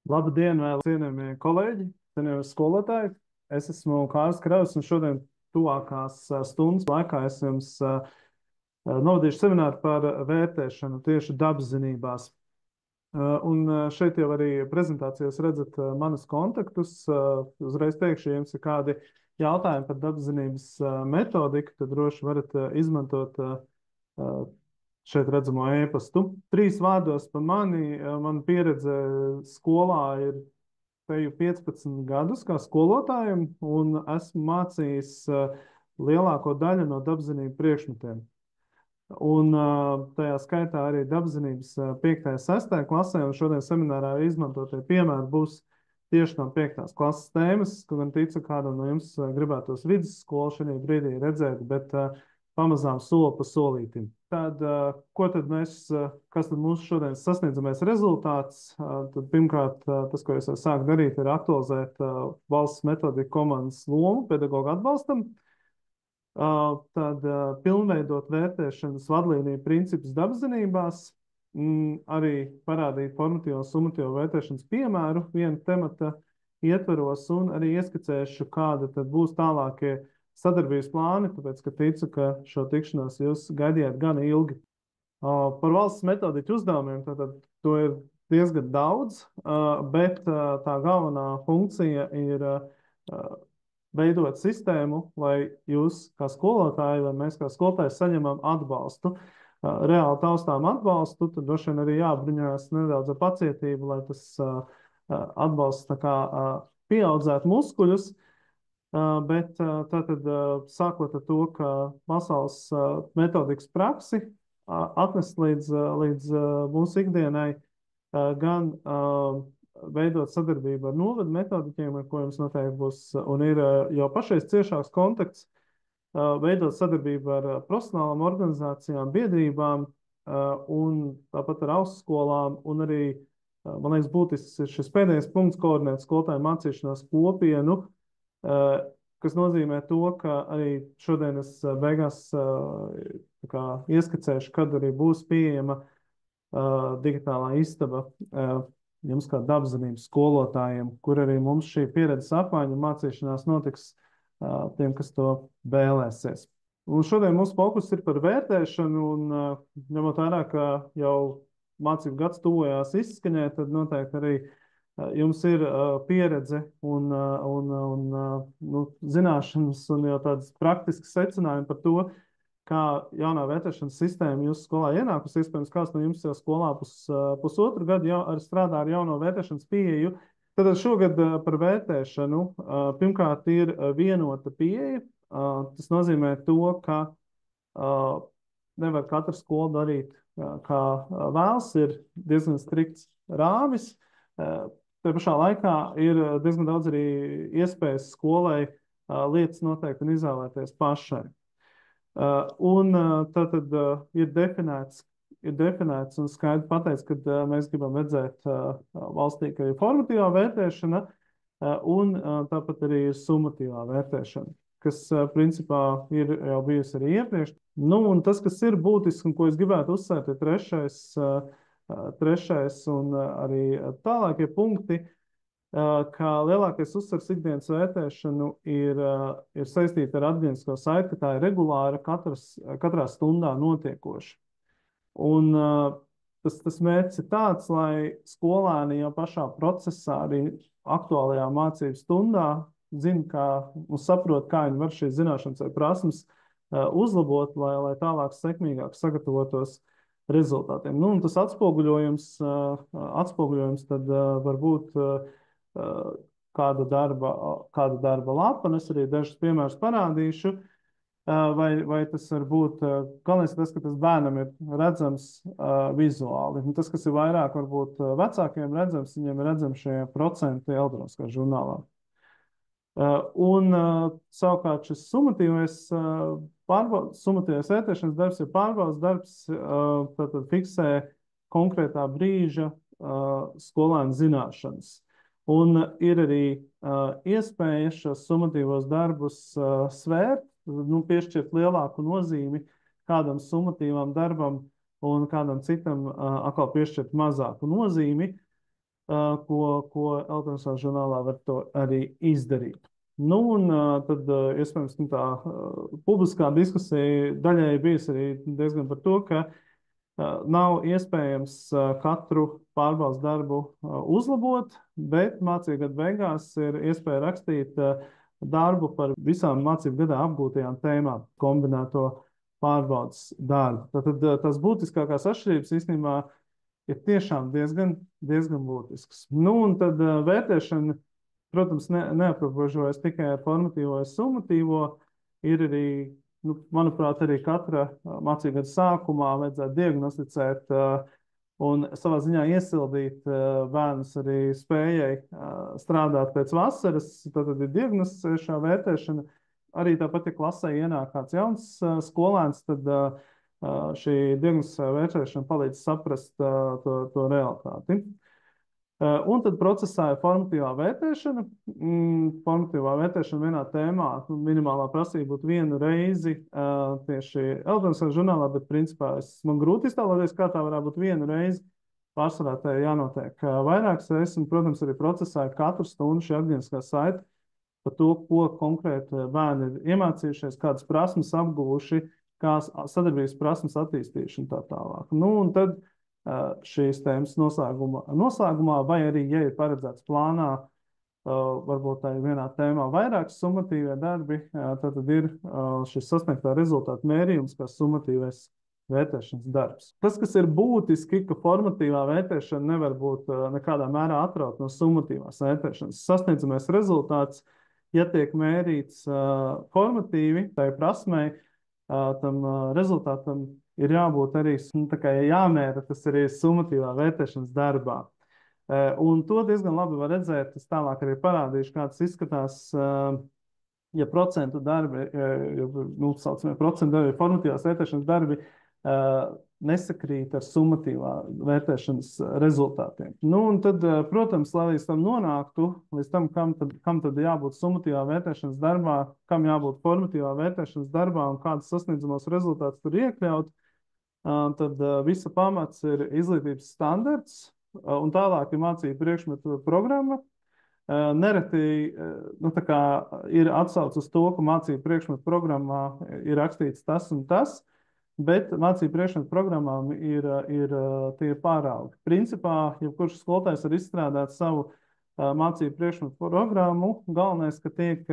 Labdien, vēl cienījamie kolēģi, cienījamie skolotāji. Es esmu Kārlis Kraus, un šodien tuvākās stundas laikā es jums novadīšu semināru par vērtēšanu tieši dabas zinībās. Šeit jau arī prezentācijās redzat manus kontaktus. Uzreiz teikšu, ja jums ir kādi jautājumi par dabas zinības metodiku, tad droši varat izmantot šeit redzamo e-pastu. Trīs vārdos par mani. Mana pieredze skolā ir teju 15 gadus kā skolotājiem, un esmu mācījis lielāko daļu no dabaszinību priekšmetiem. Un tajā skaitā arī dabaszinības 5. un 6. klasē, un šodien seminārā izmantotie piemēri būs tieši no 5. klases tēmas, ko gan ticu, kādam no jums gribētos vidusskolu šajā brīdī redzēt, bet pamazām soli pa solītim. Tad, ko tad kas tad mūsu šodienas sasniedzamais rezultāts? Tad pirmkārt, tas, ko es sāku darīt, ir aktualizēt valsts metodiku komandas lomu pedagoģu atbalstam. Tad pilnveidot vērtēšanas vadlīniju principus dabaszinībās, arī parādīt formatīvo un summatīvo vērtēšanas piemēru viena temata ietveros, un arī ieskicēšu, kāda tad būs tālākie sadarbības plāni, tāpēc, ka ticu, ka šo tikšanos jūs gaidījāt gan ilgi. Par valsts metodiķu uzdevumiem, tātad to ir diezgan daudz, bet tā galvenā funkcija ir veidot sistēmu, lai jūs kā skolotāji, vai mēs kā skolotāji saņemam atbalstu. Reāli taustām atbalstu, tad droši vien arī jābruņojas nedaudz ar pacietību, lai tas atbalsts tā kā pieaudzētu muskuļus. Bet tātad sākot ar to, ka pasaules metodikas praksi atnest līdz mūsu ikdienai, gan veidot sadarbību ar novadu metodiķiem, ar ko jums noteikti būs, un ir jau pašreiz ciešāks kontakts, veidot sadarbību ar profesionālām organizācijām, biedrībām, un tāpat ar augstskolām, un arī, man liekas, būtisks ir šis pēdējais punkts, koordinēt skolotāju mācīšanās kopienu, kas nozīmē to, ka arī šodien es beigās ieskicēšu, kad arī būs pieejama digitālā istaba jums kā dabaszinības skolotājiem, kur arī mums šī pieredzes apmaiņa un mācīšanās notiks tiem, kas to vēlēsies. Un šodien mūsu fokus ir par vērtēšanu, un ņemot vērā, ka jau mācību gads tuvojās izskaņai, tad noteikti arī jums ir pieredze un zināšanas un jau tādas praktiskas secinājumi par to, kā jaunā vērtēšanas sistēma jūsu skolā ienākusi. Iespējams, kāds no jums jau skolā pusotru gadu jau strādā ar jauno vērtēšanas pieeju. Tad šogad par vērtēšanu pirmkārt ir vienota pieeja. Tas nozīmē to, ka nevar katra skola darīt kā vēlas, ir diezgan strikts rāmis. Te pašā laikā ir diezgan daudz arī iespējas skolai lietas noteikt un izvēlēties pašai. Tātad ir definēts un skaidri pateikts, ka mēs gribam redzēt valstī, ka ir formatīvā vērtēšana un tāpat arī ir summatīvā vērtēšana, kas principā ir jau bijusi arī iepriekš. Un tas, kas ir būtisks un ko es gribētu uzsvērt, ir trešais un arī tālākie punkti, ka lielākais uzsvars ikdienas vērtēšanu ir saistīta ar atgrieznisko saiti, ka tā ir regulāra katrā stundā notiekoša. Un tas mērķis ir tāds, lai skolēni jau pašā procesā, arī aktuālajā mācību stundā, zina un saprot, kā viņi var šīs zināšanas vai prasmes uzlabot, lai tālāk sekmīgāk sagatavotos rezultātiem. Un tas atspoguļojums tad var būt kāda darba lapa, un es arī dažus piemērus parādīšu, vai tas var būt, galvenais tas, ka tas bērnam ir redzams vizuāli. Un tas, kas ir vairāk varbūt vecākiem redzams, viņiem ir redzams šie procenti elektroniskā žurnālā. Savukārt šis summatīvais vērtēšanas darbs ir pārbaudas darbs, tātad fiksē konkrētā brīža skolēnu zināšanas. Un ir arī iespēja šos summatīvos darbus svērt, piešķirt lielāku nozīmi kādam summatīvam darbam un kādam citam atkal piešķirt mazāku nozīmi. ko elektroniskā žurnālā var to arī izdarīt. Nu, un tad, iespējams, tā publiskā diskusija daļai bijusi arī diezgan par to, ka nav iespējams katru pārbaudas darbu uzlabot, bet mācību gadu beigās ir iespēja rakstīt darbu par visām mācību gadā apgūtajām tēmām, kombinēto pārbaudas darbu. Tad tās būtiskākās atšķirības īstenībā ir tiešām diezgan būtisks. Nu, un tad vērtēšana, protams, neaprobežojas tikai ar formatīvo vai summatīvo. Ir arī, nu, manuprāt, arī katra mācību gada sākumā vajadzētu diagnosticēt un savā ziņā iesildīt bērnus arī spējai strādāt pēc vasaras. Tad ir diagnosticēšā vērtēšana. Arī tāpat, ja klasē ienāk kāds jauns skolēns, tad šī diagnostiskā vērtēšana palīdz saprast to realitāti. Un tad procesā ir formatīvā vērtēšana. Formatīvā vērtēšana vienā tēmā, minimālā prasība būtu vienu reizi tieši elektroniskā žurnālā, bet principā man grūti iztēloties, kā tā varētu būt vienu reizi. Pārsvarā tā ir jānotiek vairākas reizes, un, protams, arī procesā ir katru stundu šī atgriezniskā saite par to, ko konkrēti bērni ir iemācījušies, kādas prasmes apguvuši, kā sadarbības prasmes attīstījuši un tā tālāk. Nu, un tad šīs tēmas noslēgumā, vai arī, ja ir paredzēts plānā, varbūt tā ir vienā tēmā vairākas summatīvie darbi, tad ir šis sasniegtā rezultāta mērījums, kā summatīvais vērtēšanas darbs. Tas, kas ir būtiski, ka formatīvā vērtēšana nevar būt nekādā mērā atraut no summatīvās vērtēšanas. Sasniedzamais rezultāts, ja tiek mērīts formatīvi, tai prasmei, tam rezultātam ir jābūt arī, tā kā jāmēra, tas arī summatīvā vērtēšanas darbā. Un to diezgan labi var redzēt, es tālāk arī parādīšu, kā tas izskatās, ja procentu darbi, saucamie procentu darbi, formatīvās vērtēšanas darbi nesakrīt ar summatīvā vērtēšanas rezultātiem. Nu, un tad, protams, lai līdz tam nonāktu, līdz tam, kam tad jābūt summatīvā vērtēšanas darbā, kam jābūt formatīvā vērtēšanas darbā un kādas sasniedzamos rezultātus tur iekļaut, tad visa pamats ir izglītības standarts, un tālāk ir mācību priekšmetu programma. Nereti ir atsauce uz to, ka mācību priekšmetu programmā ir rakstīts tas un tas, bet mācību priekšmetu programmām ir tie pāraugi. Principā, jebkurš skolotājs var izstrādāt savu mācību priekšmetu programmu. Galvenais, ka tiek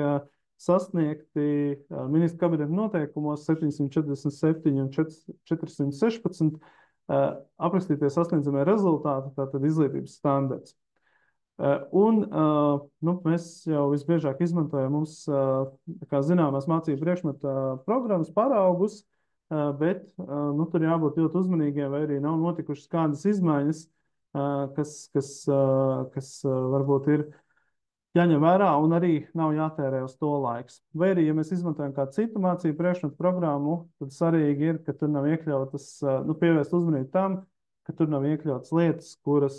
sasniegti ministra kabineta noteikumos 747 un 416 aprakstītie sasniedzamie rezultāti, tātad izglītības standarts. Mēs jau visbiežāk izmantojam mums, kā zināmās mācību priekšmeta programmas paraugus, bet tur jābūt ļoti uzmanīgiem, vai arī nav notikušas kādas izmaiņas, kas varbūt ir jāņem vērā un arī nav jātērē uz to laiks. Vai arī, ja mēs izmantojam kādu citu mācību priekšmetu programmu, tad svarīgi ir, ka tur nav iekļautas, pievērst uzmanību tam, ka tur nav iekļautas lietas, kuras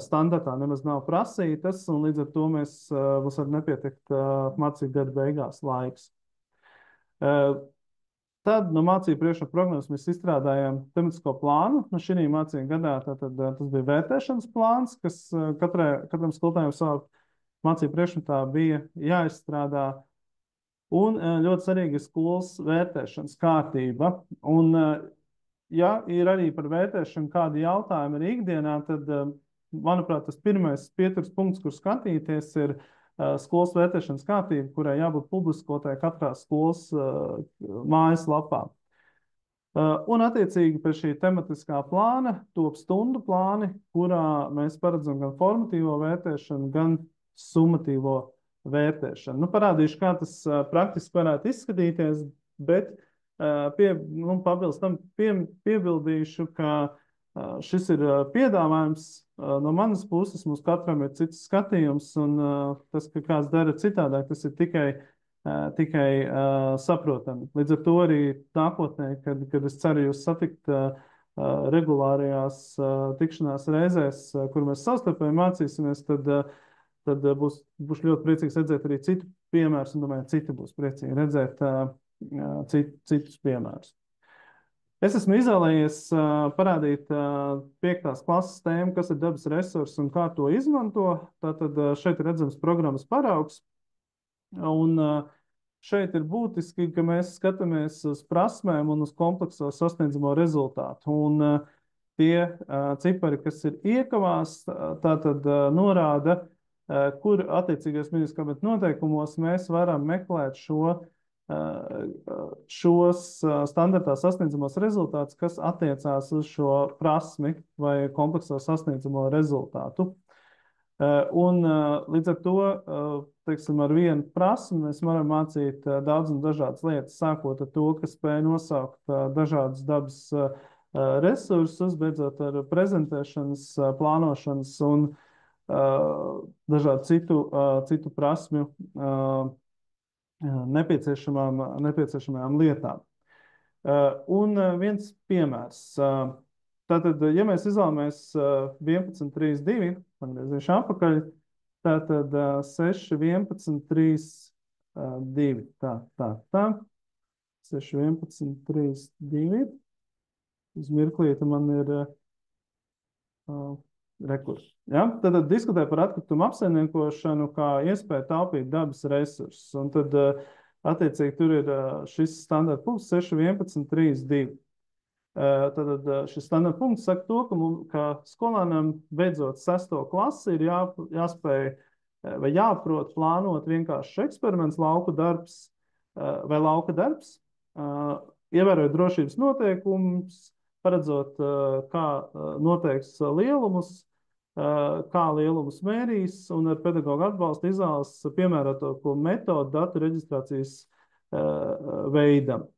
standartā nemaz nav prasītas, un līdz ar to mums var nepietikt mācību gada beigās laiks. Tad no mācību priekšmetu programmas mēs izstrādājām tematisko plānu. No šī mācību gadā tas bija vērtēšanas plāns, kas katram skolotājam savā mācību priekšmetā bija jāizstrādā. Un ļoti svarīga ir skolas vērtēšanas kārtība. Un, ja ir arī par vērtēšanu kādi jautājumi arī ikdienā, tad, manuprāt, tas pirmais pieturas punkts, kur skatīties, ir skolas vērtēšanas kārtība, kurai jābūt publiskotai katrā skolas mājaslapā. Un attiecīgi pie šī tematiskā plāna top stundu plāni, kurā mēs paredzam gan formatīvo vērtēšanu, gan summatīvo vērtēšanu. Parādīšu, kā tas praktiski varētu izskatīties, bet papildus tam piebildīšu, ka šis ir piedāvājums no manas puses, mums katram ir cits skatījums, un tas, ka kāds dara citādāk, tas ir tikai saprotami. Līdz ar to arī nākotnē, kad es ceru jūs satikt regulārajās tikšanās reizēs, kur mēs savstarpēji mācīsimies, tad būšu ļoti priecīgs redzēt arī citu piemērus, un domāju, citi būs priecīgi redzēt citus piemērus. Es esmu izvēlējies parādīt 5. klases tēmu, kas ir dabas resursi un kā to izmanto. Tātad šeit ir redzams programmas paraugs. Un šeit ir būtiski, ka mēs skatāmies uz prasmēm un uz komplekso sasniedzamo rezultātu. Un tie cipari, kas ir iekavās, tātad norāda, kur attiecīgajos ministru kabineta noteikumos mēs varam meklēt šos standartā sasniedzamos rezultātus, kas attiecās uz šo prasmi vai komplekso sasniedzamo rezultātu. Un līdz ar to, teiksim, ar vienu prasmi mēs varam mācīt daudz un dažādas lietas, sākot ar to, ka spēj nosaukt dažādus dabas resursus, beidzot ar prezentēšanas, plānošanas un dažādu citu prasmju nepieciešamajām lietām. Un viens piemērs. Tātad, ja mēs izvēlamies 11.3.2, pagriezīšu atpakaļ, tātad 6.11.3.2. Tā. 6.11.3.2. Uz mirklīti man ir rekurs. Ja? Tad diskutē par atkritumu apsaimniekošanu kā iespēju taupīt dabas resursus. Un tad, attiecīgi, tur ir šis standarta punkts 6.11.3.2. Tad šis standarta punkts saka to, ka skolēnam beidzot 6. klasi ir jāspēj vai jāprot plānot vienkāršs eksperiments, lauka darbs vai lauka darbs, ievērojot drošības noteikumus, paredzot, kā noteiks lielumus, kā lielumus mērīs un ar pedagoģu atbalstu izvēlas piemērotāko metodu datu reģistrācijas veidam,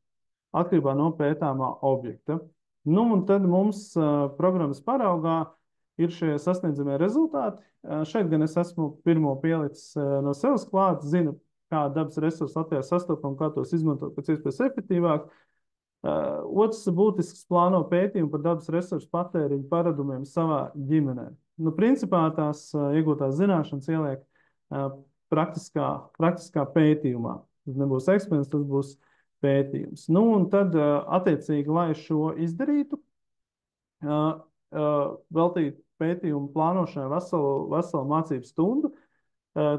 atkarībā no pētāmā objekta. Nu, un tad mums programmas paraugā ir šie sasniedzamie rezultāti. Šeit gan es esmu pirmo pielicis no sevis klāt, zinu, kā dabas resursi Latvijā sastopam, kā tos izmantot pēc iespējas efektīvāk. Otrs būtisks plāno pētījumu par dabas resursu patēriņu paradumiem savā ģimenē. Nu, principā tās iegūtās zināšanas ieliek praktiskā pētījumā. Tas nebūs eksperiments, tas būs pētījums. Nu, un tad, attiecīgi, lai šo izdarītu, veltīt pētījumu plānošanai veselu mācību stundu,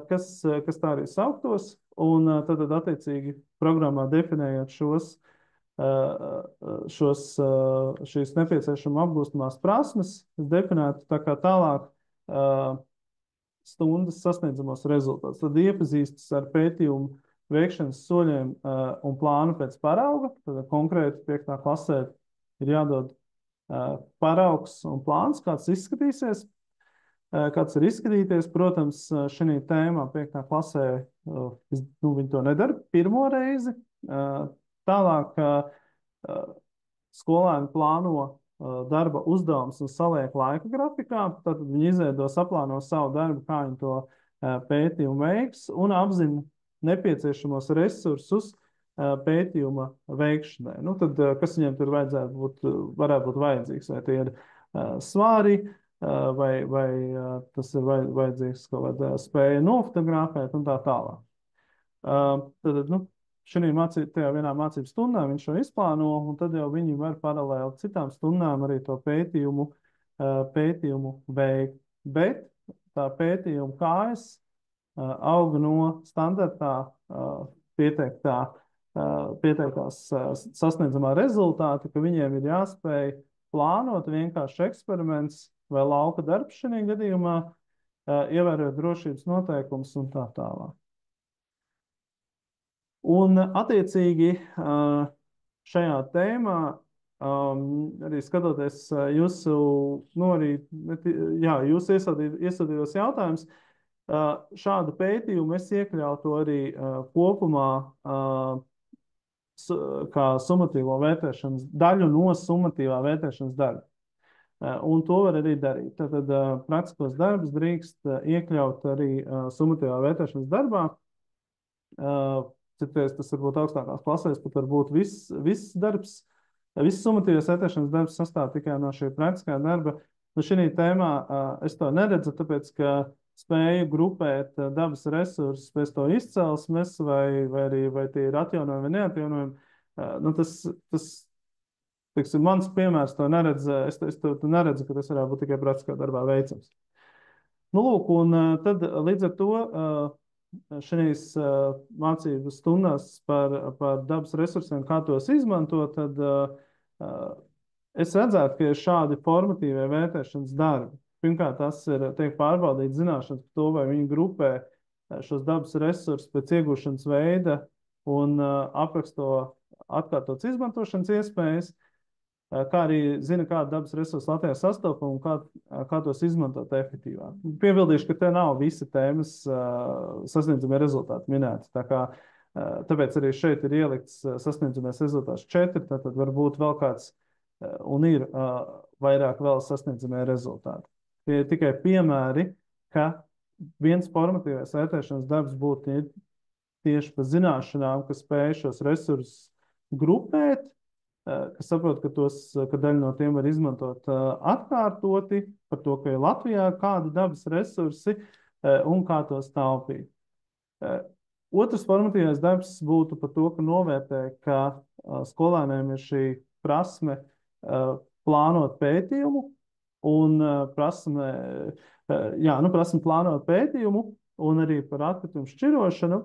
kas tā arī sauktos, un tad, attiecīgi, programmā definējot šīs nepieciešama apgūstamās prasmes, definētu tā kā tālāk stundas sasniedzamos rezultātus. Tad iepazīstas ar pētījumu veikšanas soļiem un plānu pēc parauga. Tad konkrēti 5. klasē ir jādod paraugs un plāns, kāds izskatīsies. Kāds ir izskatīties, protams, šī tēmā 5. klasē viņi to nedara pirmo reizi. Tālāk skolēni plāno darba uzdevumus un saliek laika grafikā, tad viņi izveido, saplāno savu darbu, kā viņi to pētījumu veiks un apzina nepieciešamos resursus pētījuma veikšanai. Nu, tad, kas viņiem tur varētu būt vajadzīgs? Vai tie ir svāri, vai tas ir vajadzīgs kaut kāda spēja nofotografēt un tā tālāk. Tad, nu, tajā vienā mācību stundā viņš šo izplāno, un tad jau viņi var paralēli citām stundām arī to pētījumu veikt. Bet tā pētījuma kājas auga no standartā pieteiktās sasniedzamā rezultāta, ka viņiem ir jāspēj plānot vienkārši eksperiments vai lauka darbs šajā gadījumā, ievērot drošības noteikumus un tā tālāk. Un, attiecīgi, šajā tēmā, arī skatoties jūsu iesūtītos jautājumus, šādu pētījumu es iekļautu arī kopumā kā sumatīvo vērtēšanas daļu no sumatīvā vērtēšanas darba. Un to var arī darīt. Tātad praktiskos darbus drīkst iekļaut arī sumatīvā vērtēšanas darbā. Citreiz tas varbūt augstākās klasēs, pat varbūt viss darbs, viss sumatīvais vērtēšanas darbs sastāv tikai no šī praktiskā darba. Nu, šī tēmā es to neredzu, tāpēc, ka spēju grupēt dabas resursus pēc to izcelsmes, vai tie ir atjaunojumi vai neatjaunojumi, nu, Teiksim, mans piemērs to neredz, es to neredzu, ka tas varētu būt tikai praktiskā darbā veicams. Nu, lūk, un tad līdz ar to šīs mācību stundās par dabas resursiem, kā tos izmantot, tad es redzētu, ka ir šādi formatīvie vērtēšanas darbi. Pirmkārt, tas tiek pārbaudīts zināšanas par to, vai viņi grupē šos dabas resursus pēc iegūšanas veida un apraksto atkārtotas izmantošanas iespējas, kā arī zina, kāda dabas resursa Latvijā sastopa un kā tos izmantot efektīvāk. Piebildīšu, ka te nav visi tēmas sasniedzamie rezultāti minēti. Tāpēc arī šeit ir ielikts sasniedzamais rezultāts 4, tad varbūt vēl kāds un ir vairāk vēl sasniedzamie rezultāti. Tie ir tikai piemēri, ka viens formatīvais vērtēšanas darbs būtu tieši par zināšanām, kas spēj šos resursus grupēt, kas saprot, ka daļa no tiem var izmantot atkārtoti, par to, ka ir Latvijā kādi dabas resursi un kā tos taupīt. Otrs formatīvais darbs būtu par to, ka novērtē, ka skolēniem ir šī prasme plānot pētījumu un prasme plānot pētījumu un arī par atkritumu šķirošanu.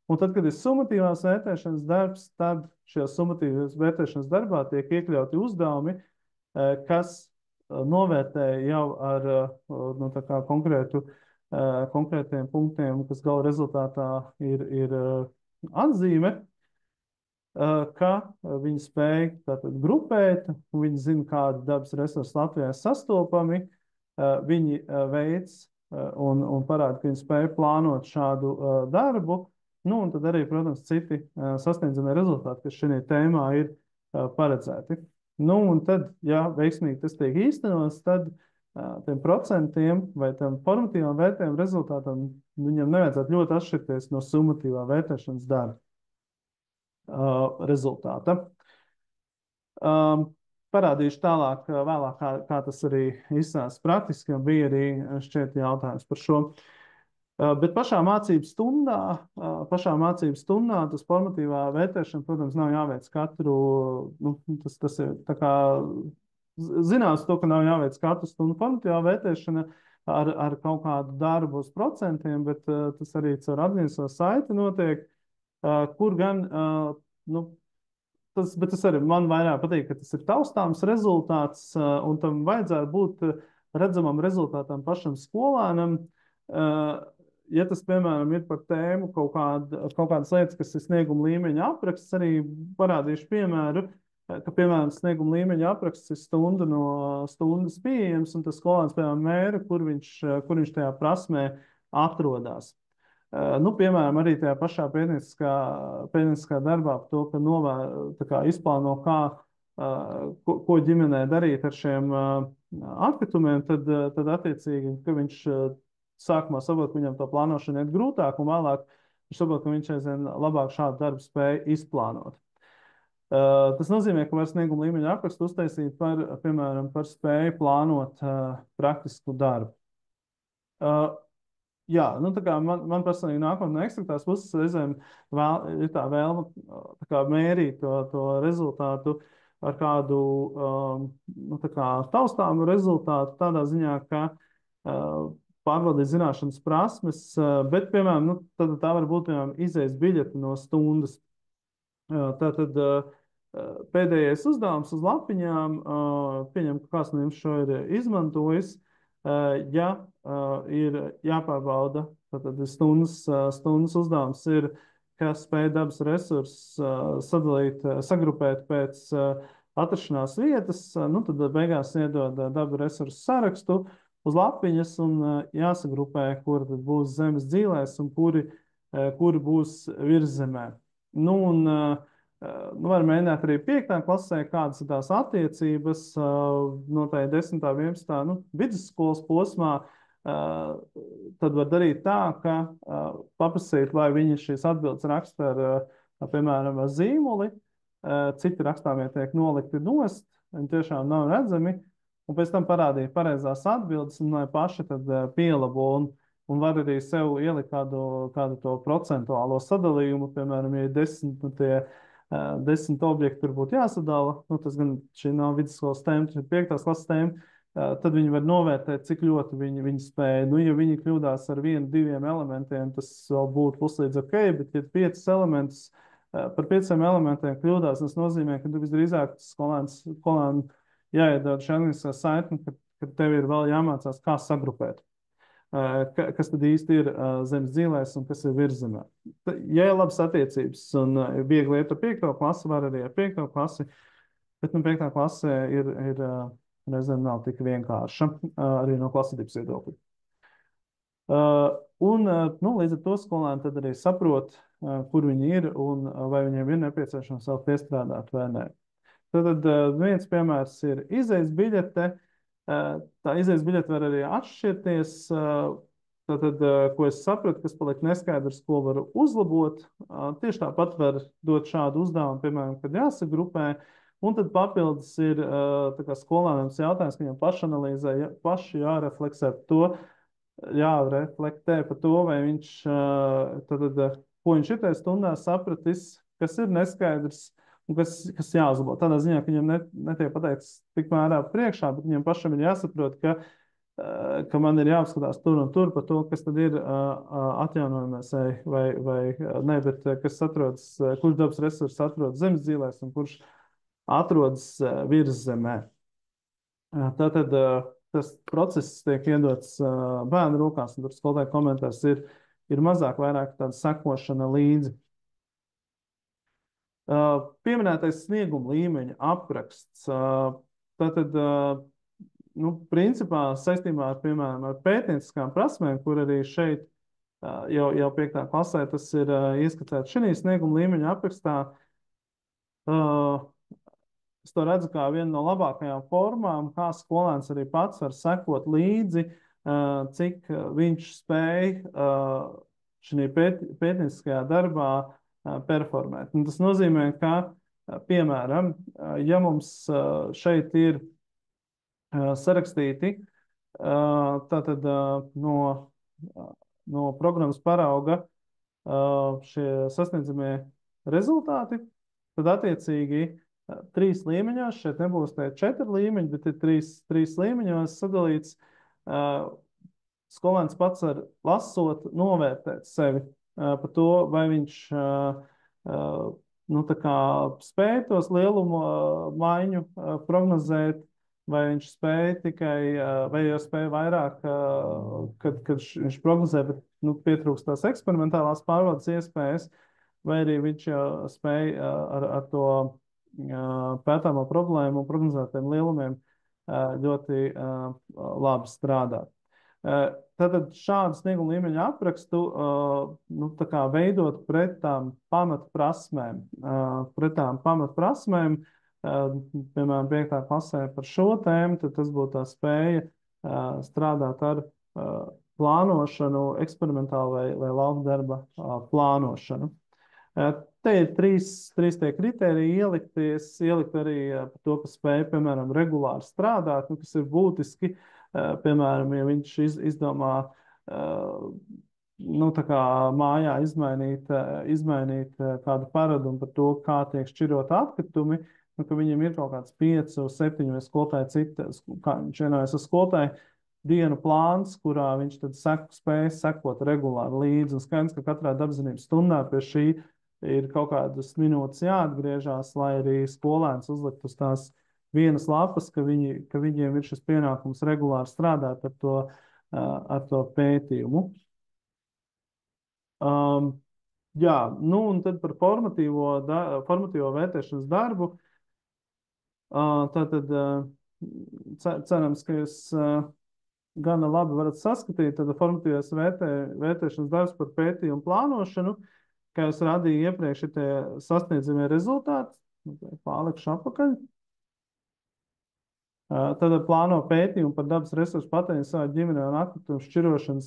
Un tad, kad ir summatīvās vērtēšanas darbs, tad šajā summatīvās vērtēšanas darbā tiek iekļauti uzdevumi, kas novērtē jau ar konkrētiem punktiem, kas gala rezultātā ir atzīme, ka viņi spēj tātad grupēt, viņi zina, kādi dabas resursi Latvijā sastopami, viņi veic un parāda, ka viņi spēj plānot šādu darbu. Nu, un tad arī, protams, citi sasniedzamie rezultāti, kas šajā tēmā ir paredzēti. Nu, un tad, ja veiksmīgi tas tiek īstenots, tad tiem procentiem vai tam formatīvām vērtējuma rezultātam viņam nevajadzētu ļoti atšķirties no summatīvā vērtēšanas darba rezultāta. Parādīšu tālāk, vēlāk, kā tas arī izsās praktiski, jo bija arī šķiet jautājums par šo. Bet pašā mācību stundā tas formatīvā vērtēšana, protams, nav jāveic katru, tas ir tā kā zināms to, ka nav jāveic katru stundu formatīvā vērtēšana ar kaut kādu darbu uz procentiem, bet tas arī caur administratīvo saiti notiek, kur gan, bet tas arī man vairāk patīk, ka tas ir taustāms rezultāts, un tam vajadzētu būt redzamam rezultātam pašam skolēnam. Ja tas, piemēram, ir par tēmu kaut kādas lietas, kas ir snieguma līmeņa apraksts, arī parādīšu piemēru, ka, piemēram, snieguma līmeņa apraksts ir stunda no stundas pieejams, un tas skolēns, piemēram, mēra, kur viņš tajā prasmē atrodas. Piemēram, arī tajā pašā pētnieciskā darbā par to, ka izplāno, ko ģimenē darīt ar šiem atkritumiem, tad attiecīgi, ka viņš sākumā saprot, ka viņam to plānošana ir grūtāk, un vēlāk viņš saprot, ka viņš aizvien labāk šādu darbu spēj izplānot. Tas nozīmē, ka var snieguma līmeņa aprakstu uztaisīt piemēram, par spēju plānot praktisku darbu. Jā, tā kā man personīgi nākotnē ekstraktās puses reizēm ir tā vēlme tā kā mērīt to rezultātu ar kādu taustāmu rezultātu tādā ziņā, ka pārbaudīt zināšanas prasmes, bet, piemēram, tā var būt, piemēram, izejas biļete no stundas. Tātad pēdējais uzdevums uz lapiņām, pieņem, ka kāds no jums šo ir izmantojis, ja ir jāpārbauda, tātad stundas uzdevums ir, kas spēj dabas resursus sagrupēt pēc atrašanās vietas, tad beigās iedod dabu resursu sarakstu uz lapiņas un jāsagrupē, kur tad būs zemes dzīlēs un kuri būs virszemē. Var mēģināt arī 5. klasē, kādas ir tās attiecības no tā 10. 11. Vidusskolas posmā. Tad var darīt tā, ka paprasīt, lai viņi šīs atbildes raksta piemēram, ar zīmoli. Citi rakstāmie tiek nolikti nost, viņi tiešām nav redzami. Un pēc tam parādīt pareizās atbildes, un lai paši tad pielabo, un var arī sev ielikt kādu to procentuālo sadalījumu, piemēram, ja ir 10 10 objekti tur būtu jāsadala. Nu, tas gan šī nav vidusskolas tēma, tas ir 5. klases tēma. Tad viņi var novērtēt, cik ļoti viņi spēja. Nu, ja viņi kļūdās ar 1, 2 elementiem, tas vēl būtu puslīdz ok, bet ja 5 elementus, par 5 elementiem kļūdās, tas nozīmē, ka tu visdrīzāk skolēnam jāiedod šī angliskā saitne, ka tev ir vēl jāmācās, kā sagrupēt. Kas tad īsti ir zemes dzīvēs un kas ir virzemē. Ja ir labas attiecības un viegli iet ar 5. klasi, var arī ar 5. klasi, bet nu, 5. klasē ir reizēm nav tik vienkārša arī no klasotības viedokļa. Nu, līdz ar to skolēni tad arī saprot, kur viņi ir un vai viņiem ir nepieciešams vēl piestrādāt vai nē. Tad viens piemērs ir izejas biļete. Tā izejas biļete var arī atšķirties. Tātad, ko es sapratu, kas paliek neskaidrs, ko var uzlabot. Tieši tāpat var dot šādu uzdevumu, piemēram, kad jāsagrupē. Un tad papildus ir skolēniem jautājums, ka viņam pašanalīzē, paši jāreflektē par to, vai viņš, ko viņš ir tajā stundā sapratis, kas ir neskaidrs, un kas jāuzlabo. Tādā ziņā, ka viņam netiek pateikts tik mērā priekšā, bet viņam pašam ir jāsaprot, ka man ir jāapskatās tur un tur par to, kas tad ir atjaunojamais vai ne, bet kas atrodas, kurš dabas resurss atrodas zemes dzīvēs un kurš atrodas virs zemē. Tātad tas process tiek iedots bērnu rokās, un tur skolotāja komentārs ir mazāk vairāk tāda sekošana līdzi. Pieminētais snieguma līmeņa apraksts. Tātad, nu, principā saistībā ar, piemēram, ar pētnieciskām prasmēm, kur arī šeit jau 5. klasē tas ir ieskatēts šī snieguma līmeņa aprakstā, es to redzu kā vienu no labākajām formām, kā skolēns arī pats var sekot līdzi, cik viņš spēj šī pētnieciskajā darbā performēt. Un tas nozīmē, ka, piemēram, ja mums šeit ir sarakstīti tātad no programmas parauga šie sasniedzamie rezultāti, tad attiecīgi 3 līmeņos, šeit nebūs tie 4 līmeņi, bet ir 3 līmeņos sadalīts. Skolēns pats var lasot, novērtēt sevi par to, vai viņš nu, tā kā spēj tos lielumu maiņu prognozēt, vai viņš spēj tikai, vai jau spēj vairāk, kad viņš prognozē, bet nu, pietrūkst tās eksperimentālās pārbaudas iespējas, vai arī viņš jau spēj ar to pētāmo problēmu un prognozētiem lielumiem ļoti labi strādāt. Tātad šādu snieguma līmeņa aprakstu nu, tā kā veidot pret tām pamatprasmēm. Piemēram, 5. klasē par šo tēmu, tad tas būtu tā spēja strādāt ar plānošanu, eksperimentālu vai lauka darba plānošanu. Te ir trīs tie kriteriji ielikt arī par to, ka spēja, piemēram, regulāri strādāt, nu, kas ir būtiski. Piemēram, ja viņš izdomā nu, tā kā mājā izmainīt kādu paradumu par to, kā tiek šķirot atkritumi, nu, ka viņam ir kaut kāds 5, 7 vai skolotāji citas, kā viņš vienojas ar skolotāju, dienu plāns, kurā viņš tad spēj sekot regulāri līdzi. Un skaidrs, ka katrā dabaszinības stundā pie šī ir kaut kādas minūtes jāatgriežās, lai arī skolēns uzlikt uz tās vienas lapas, ka viņiem ir šis pienākums regulāri strādāt ar to pētījumu. Jā, nu un tad par formatīvo vērtēšanas darbu. Tātad cerams, ka jūs gana labi varat saskatīt, tad formatīvās vērtēšanas darbs par pētījumu plānošanu, kā jūs rādīju iepriekš, ir tie sasniedzamie rezultāti. Pārlikšu apakaļ. Tad plāno pētījumu par dabas resursu patēriņu savā ģimenē un atkritumu šķirošanas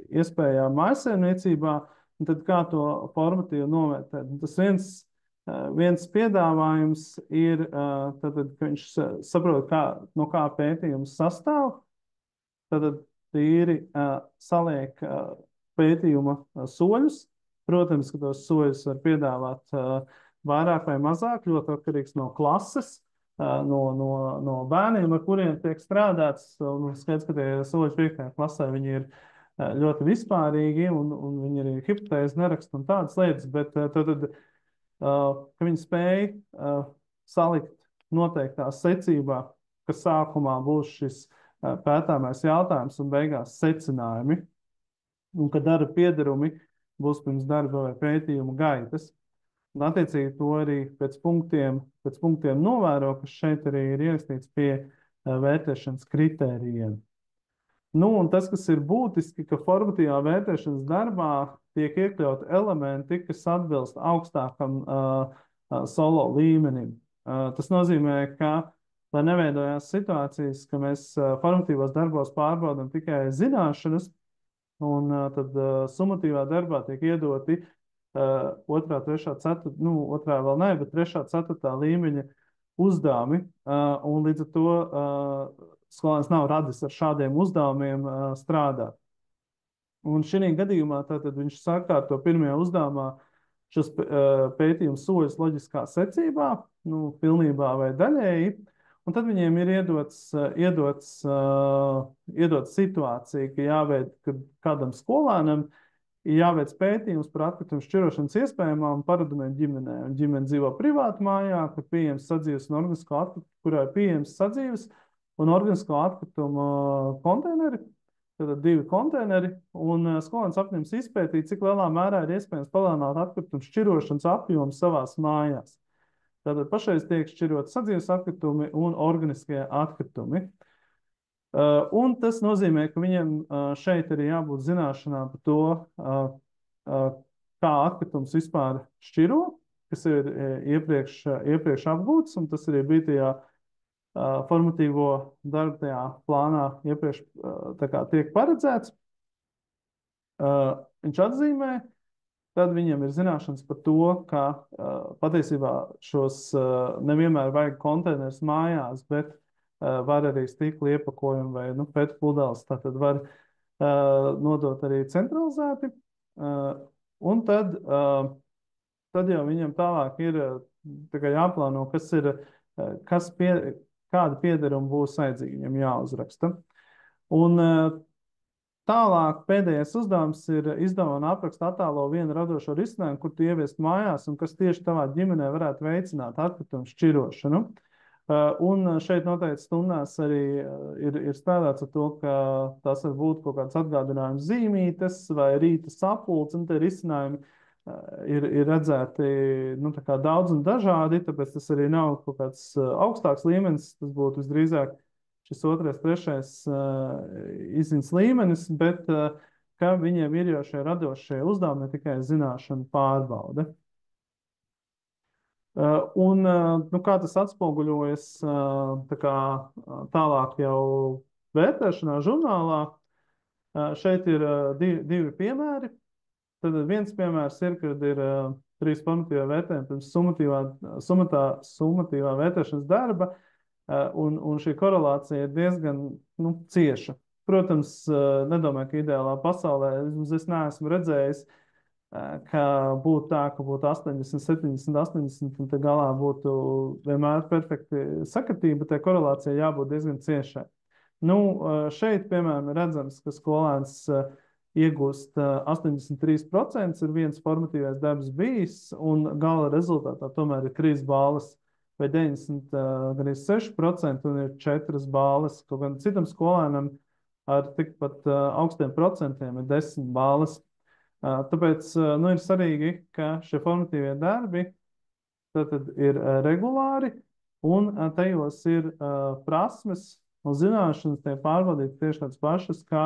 iespējām mājsaimniecībā, un tad kā to formatīvi novērtēt. Un tas viens piedāvājums ir, tad, ka viņš saprot, no kā pētījums sastāv, tad tīri saliek pētījuma soļus. Protams, ka tos soļus var piedāvāt vairāk vai mazāk, ļoti atkarīgs no klases, no bērniem, ar kuriem tiek strādāts. Un skaidrs, ka tie soļi 5. klasē viņi ir ļoti vispārīgi, un viņi arī hipotēzes neraksta un tādas lietas, bet ka viņi spēj salikt noteiktā secībā, ka sākumā būs šis pētāmais jautājums un beigās secinājumi, un ka darba piederumi būs pirms darba vai pētījuma gaitas. Un, attiecīgi, to arī pēc punktiem novēro, kas šeit arī ir ierakstīts pie vērtēšanas kritērijiem. Nu, un tas, kas ir būtiski, ka formatīvā vērtēšanas darbā tiek iekļauti elementi, kas atbilst augstākam solo līmenim. Tas nozīmē, ka, lai neveidojās situācijas, ka mēs formatīvos darbos pārbaudam tikai zināšanas, un tad summatīvā darbā tiek iedoti otrā, trešā, ceturtā, nu, otrā vēl ne, bet trešā, ceturtā līmeņa uzdevumi, un līdz ar to skolēns nav radis ar šādiem uzdevumiem strādāt. Un šī gadījumā tātad viņš sakārto pirmajā uzdevumā šos pētījumu soļus loģiskā secībā, nu, pilnībā vai daļēji, un tad viņiem ir iedots situācija, ka jāveic, ka kādam skolēnam jāveic pētījums par atkritumu šķirošanas iespējamām paradumiem ģimenē. Un ģimene dzīvo privāti mājā, kur pieejams sadzīves un organisko atkritumu, kurā ir pieejams sadzīves un organisko atkritumu konteineri, tātad 2 konteineri, un skolēns apņems izpētīt, cik lielā mērā ir iespējams palielināt atkritumu šķirošanas apjomu savās mājās. Tātad pašreiz tiek šķirot sadzīves atkritumi un organiskie atkritumi. Un tas nozīmē, ka viņam šeit arī jābūt zināšanām par to, kā atkritums vispār šķiro, kas ir iepriekš apgūts, un tas arī bija tajā formatīvo darbu tajā plānā iepriekš tā kā tiek paredzēts. Viņš atzīmē, tad viņam ir zināšanas par to, ka patiesībā šos nevienmēr vajag konteinerus mājās, bet var arī stikla iepakojumu vai PET pudeles, tātad var nodot arī centralizēti. Un tad jau viņam tālāk ir tā kā jāplāno, kāda piederuma būs vajadzīga, viņam jāuzraksta. Un tālāk pēdējais uzdevums ir izdevuma un apraksta attēlo vienu radošo risinājumu, kur tu ieviest mājās un kas tieši tavā ģimenē varētu veicināt atkritumu šķirošanu. Un šeit noteikti stundās arī ir strādāts ar to, ka tas var būt kaut kāds atgādinājums zīmītes vai rīta sapulcs, un te risinājumi ir redzēti tā kā daudz un dažādi, tāpēc tas arī nav kaut kāds augstāks līmenis, tas būtu visdrīzāk šis 2., 3. izziņas līmenis, bet ka viņiem ir jau šie radošie uzdevumi, ne tikai zināšanu pārbaude. Un kā tas atspoguļojas tālāk jau vērtēšanā žurnālā, šeit ir divi piemēri. Tad viens piemērs ir, kad ir 3 formatīvā vērtējuma pirms summatīvā vērtēšanas darba, un šī korelācija ir diezgan cieša. Protams, nedomāju, ka ideālā pasaulē es neesmu redzējis, ka būtu tā, ka būtu 80, 70, 80, un te galā būtu vienmēr perfekti sakatība, tai korelācijai jābūt diezgan ciešai. Šeit, piemēram, ir redzams, ka skolēns iegūst 83%, ir viens formatīvais darbs bijis, un gala rezultātā tomēr ir 3 balvas vai 96%, un ir 4 balvas. Kaut gan citam skolēnam ar tikpat augstiem procentiem ir 10 balvas. Tāpēc ir svarīgi, ka šie formatīvie darbi tad ir regulāri, un tajos ir prasmes un zināšanas tiek pārbaudītas tieši tādas pašas kā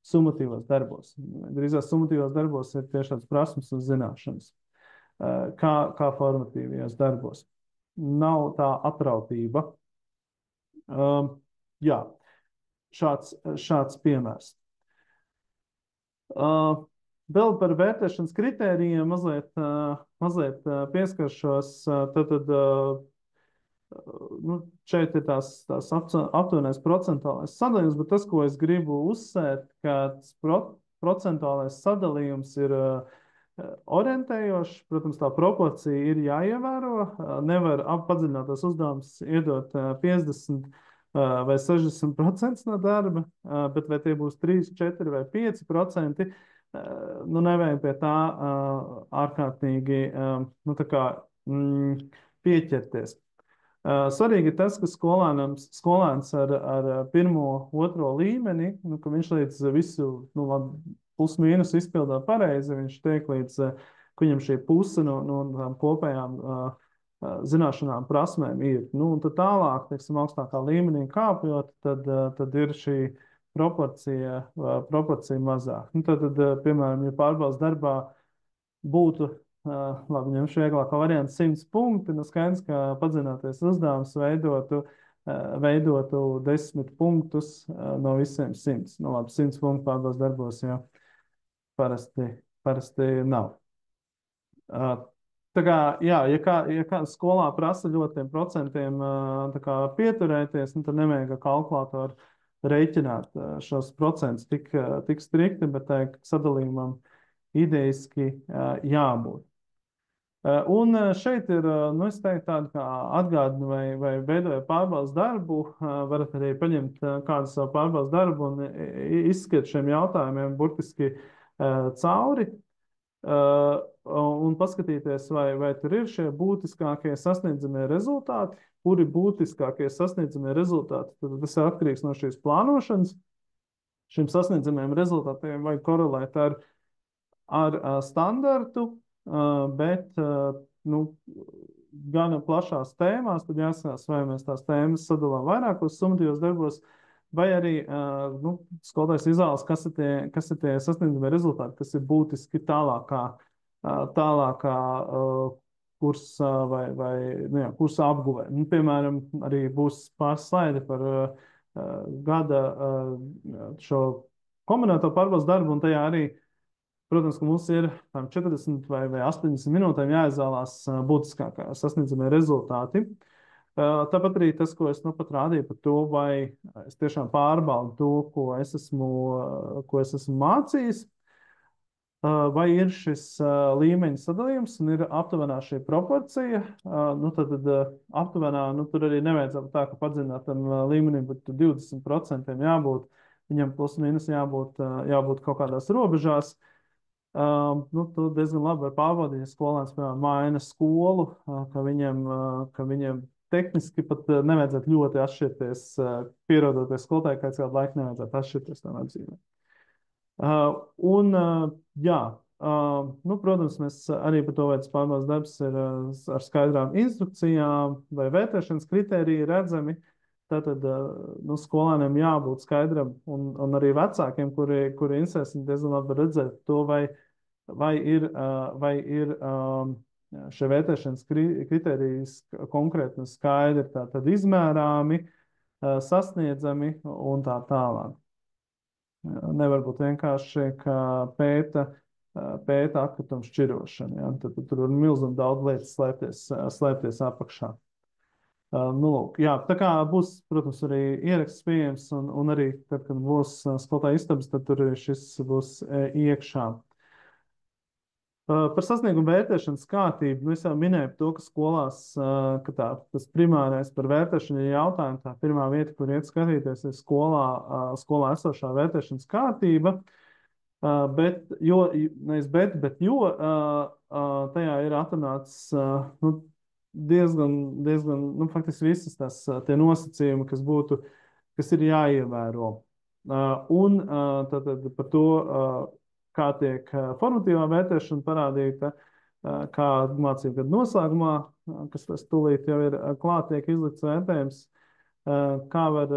summatīvos darbos. Drīzāk summatīvos darbos ir tieši tādas prasmes un zināšanas, kā formatīvajos darbos. Nav tā atrautība. Jā, šāds piemērs. Vēl par vērtēšanas kritērijiem mazliet pieskaršos. Šeit ir tās aptuvenais procentuālais sadalījums, bet tas, ko es gribu uzsvērt, ka procentuālais sadalījums ir orientējošs. Protams, tā proporcija ir jāievēro. Nevar padziļinātos uzdevumus iedot 50 vai 60% no darba, bet vai tie būs 3, 4 vai 5%, nu nevajag pie tā ārkārtīgi nu, tā kā, pieķerties. Svarīgi ir tas, ka skolēns ar pirmo, otro līmeni, nu, ka viņš līdz visu, nu, labi, plus mīnus izpildā pareizi, viņš tiek līdz, ka viņam šī puse no tām kopējām zināšanām, prasmēm ir. Nu, un tad tālāk, teiksim, augstākā līmenī kāpjot, tad ir šī proporcija mazāk. Nu, piemēram, ja pārbaudas darbā būtu, labi, ņemšu vieglāko variantu, 100 punkti, nu skaidrs, ka padzināties uzdevums veidotu 10 punktus no visiem 100. Nu, labi, 100 punktu pārbaudas darbos, jā, parasti nav. Tā kā, jā, ja kā skolā prasa ļoti tiem procentiem tā kā pieturēties, nu, tad nevajag kalkulātoru reiķināt šos procentus tik strikti, bet sadalījumam idejiski jābūt. Un šeit ir, nu, es teiktu, tādu kā atgādinu vai veidoju pārbaudas darbu, varat arī paņemt kādu savu pārbaudas darbu un izskiet šiem jautājumiem burtiski cauri un paskatīties, vai tur ir šie būtiskākie sasniedzamie rezultāti, kuri būtiskākie sasniedzamie rezultāti. Tad tas ir atkarīgs no šīs plānošanas. Šiem sasniedzamiem rezultātiem vajag korelēt ar standartu, bet nu, gan plašās tēmās, tad jāskatās, vai mēs tās tēmas sadalām vairākos summatīvos darbos, vai arī nu, skolotājs izvēlas, kas ir tie sasniedzamie rezultāti, kas ir būtiski tālākā kursa vai nu, jā, kursa apguvē. Nu, piemēram, arī būs pāris slaidi par gada šo kombinēto pārbaudas darbu, un tajā arī, protams, ka mums ir 40 vai 80 minūtēm jāizvēlās būtiskākā sasniedzamie rezultāti. Tāpat arī tas, ko es nu pat rādīju par to, vai es tiešām pārbaudu to, ko es esmu mācījis, vai ir šis līmeņa sadalījums un ir aptuvenā šī proporcija. Nu, tad aptuvenā, nu, tur arī nevajadzētu tā, ka padziļinātam līmenim būtu 20% jābūt, viņam plus mīnus jābūt kaut kādās robežās. Nu, tu diezgan labi var pārbaudīt, ja skolēns, piemēram, maina skolu, ka viņam tehniski pat nevajadzētu ļoti atšķirties, pierodoties skolotāji, kāds kādu laiku nevajadzētu atšķirties tam atzīmē. Jā, nu, protams, mēs arī par to, vai tas pārbaudas darbs ir ar skaidrām instrukcijām vai vērtēšanas kritēriji redzami. Tātad nu, skolēniem jābūt skaidram un arī vecākiem, kuri interesēs, diezgan labi redzēt to, vai ir šie vērtēšanas kritērijas konkrēti un skaidri tātad izmērāmi, sasniedzami un tā tālāk. Nevar būt vienkārši, ka pēta atkritumu šķirošanu. Ja? Tad tur var milzīgi daudz lietas slēpties apakšā. Nu, lūk, jā, tā kā būs, protams, arī ieraksts pieejams un arī, tad, kad būs skolotāja istabas, tad tur arī šis būs iekšā. Par sasniegumu vērtēšanas kārtību, nu, es jau minēju to, ka skolās, ka tas primārais par vērtēšanu ir jautājums, tā pirmā vieta, kur iet skatīties, ir skolā esošā vērtēšanas kārtība, bet jo tajā ir atrunāts, nu, diezgan, nu, faktiski visas tie nosacījumi, kas ir jāievēro. Un tātad par to, kā tiek formatīvā vērtēšana parādīta, kā mācību gadu noslēgumā, kas tūlīt jau ir klāt, tiek izlikts vērtējums, kā var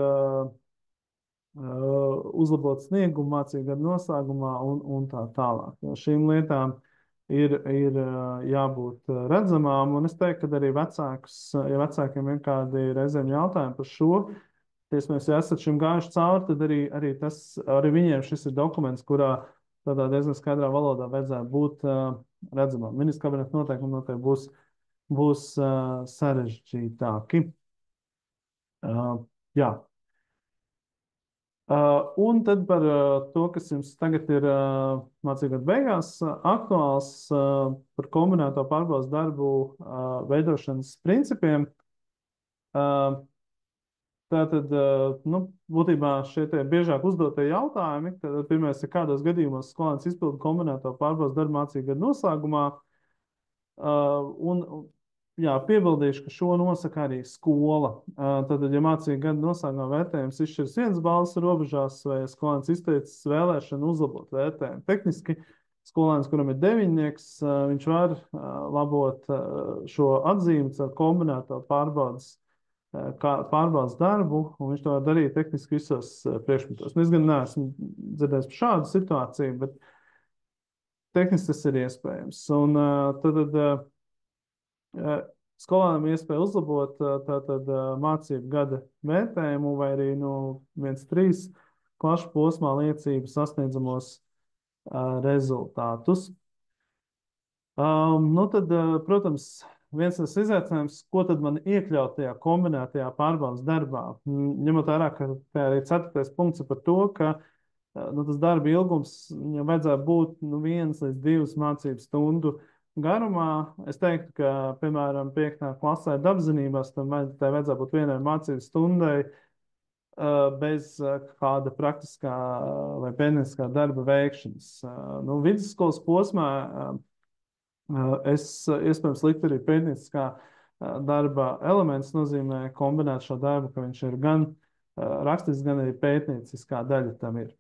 uzlabot sniegumu mācību gadu noslēgumā un tā tālāk. Šīm lietām ir jābūt redzamām, un es teiktu, ka arī ja vecākiem ir kādi reizēm jautājumi par šo, tiesmēs, ja esat šim gājuši cauri, tad arī viņiem šis ir dokuments, kurā tādā diezgan skaidrā valodā vajadzētu būt redzamam. Ministra kabineta noteikumi noteikti būs sarežģītāki. Jā. Un tad par to, kas jums tagad ir mācību gadu beigās aktuāls par kombinēto pārbaudas darbu veidošanas principiem. Tātad, nu, būtībā šie tie biežāk uzdotie jautājumi, tad pirmais ir, kādos gadījumos skolēns izpilda kombinēto pārbaudas darbu mācību gadu noslēgumā. Un, jā, piebildīšu, ka šo nosaka arī skola. Tātad, ja mācību gada noslēgumā vērtējums izšķirs viens balss robežās, vai skolēns izteicis vēlēšanu uzlabot vērtējumu. Tehniski skolēns, kuram ir deviņnieks, viņš var labot šo atzīmi ar kombinēto pārbaudas darbu, un viņš to var darīt tehniski visos priekšmetos. Es gan neesmu dzirdējis par šādu situāciju, bet tehniski tas ir iespējams. Un tad skolēnam iespēja uzlabot tātad mācību gada vērtējumu vai arī no 1-3 klašu posmā liecību sasniedzamos rezultātus. Nu tad, protams, viens tas izaicinājums, ko tad man iekļaut tajā kombinētajā pārbaudas darbā. Ņemot vērā, ka tā arī 4. punkts ir par to, ka nu, tas darba ilgums viņam vajadzētu būt 1 līdz 2 mācību stundu garumā. Es teiktu, ka, piemēram, 5. klasē dabaszinībās tam vajadzētu būt vienai mācību stundai bez kāda praktiskā vai pētnieciskā darba veikšanas. Nu, vidusskolas posmā es iespējams liktu arī pētnieciskā darba elements, nozīmē kombinēt šo darbu, ka viņš ir gan rakstisks, gan arī pētnieciskā daļa tam ir.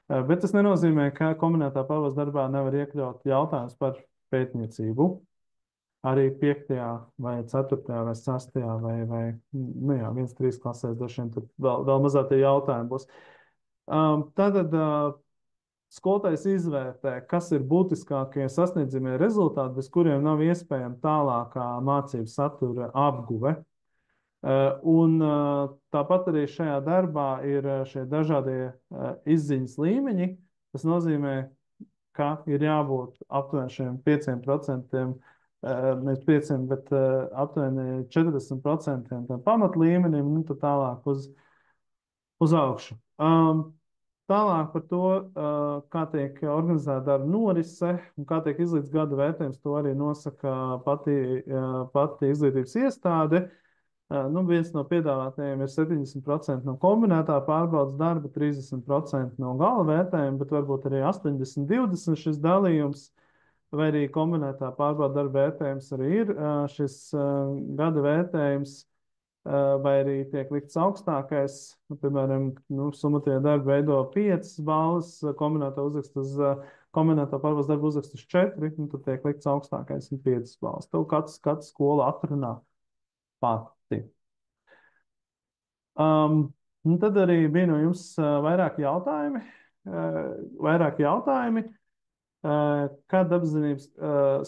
Bet tas nenozīmē, ka kombinētā pārbaudas darbā nevar iekļaut jautājums par pētniecību. Arī 5. vai 4. vai 6. vai nu jā, 1-3 klasēs droši vien tur vēl mazāk tie jautājumi būs. Tātad skolotājs izvērtē, kas ir būtiskākie sasniedzamie rezultāti, bez kuriem nav iespējama tālākā mācību satura apguve. Un tāpat arī šajā darbā ir šie dažādie izziņas līmeņi. Tas nozīmē, ka ir jābūt aptuveni šiem 5%, nevis 5%, bet aptuveni 40% tam pamatlīmenim, un tad tālāk uz augšu. Tālāk par to, kā tiek organizēta darba norise un kā tiek izlīdz gada vērtējums, to arī nosaka pati izglītības iestāde. Nu, viens no piedāvātajiem ir 70% no kombinētā pārbaudas darba, 30% no gala vērtējuma, bet varbūt arī 80-20 šis dalījums, vai arī kombinētā pārbaudas darba vērtējums arī ir šis gada vērtējums, vai arī tiek likts augstākais, nu, piemēram, summatīvie darbi veido 5 balvas, kombinētā pārbaudas darba uzrakst uz 4, un tad tiek likts augstākais un 5 balvas. To katrs skola atrunā pati. Tad arī bija no jums vairāk jautājumi. Kad dabaszinības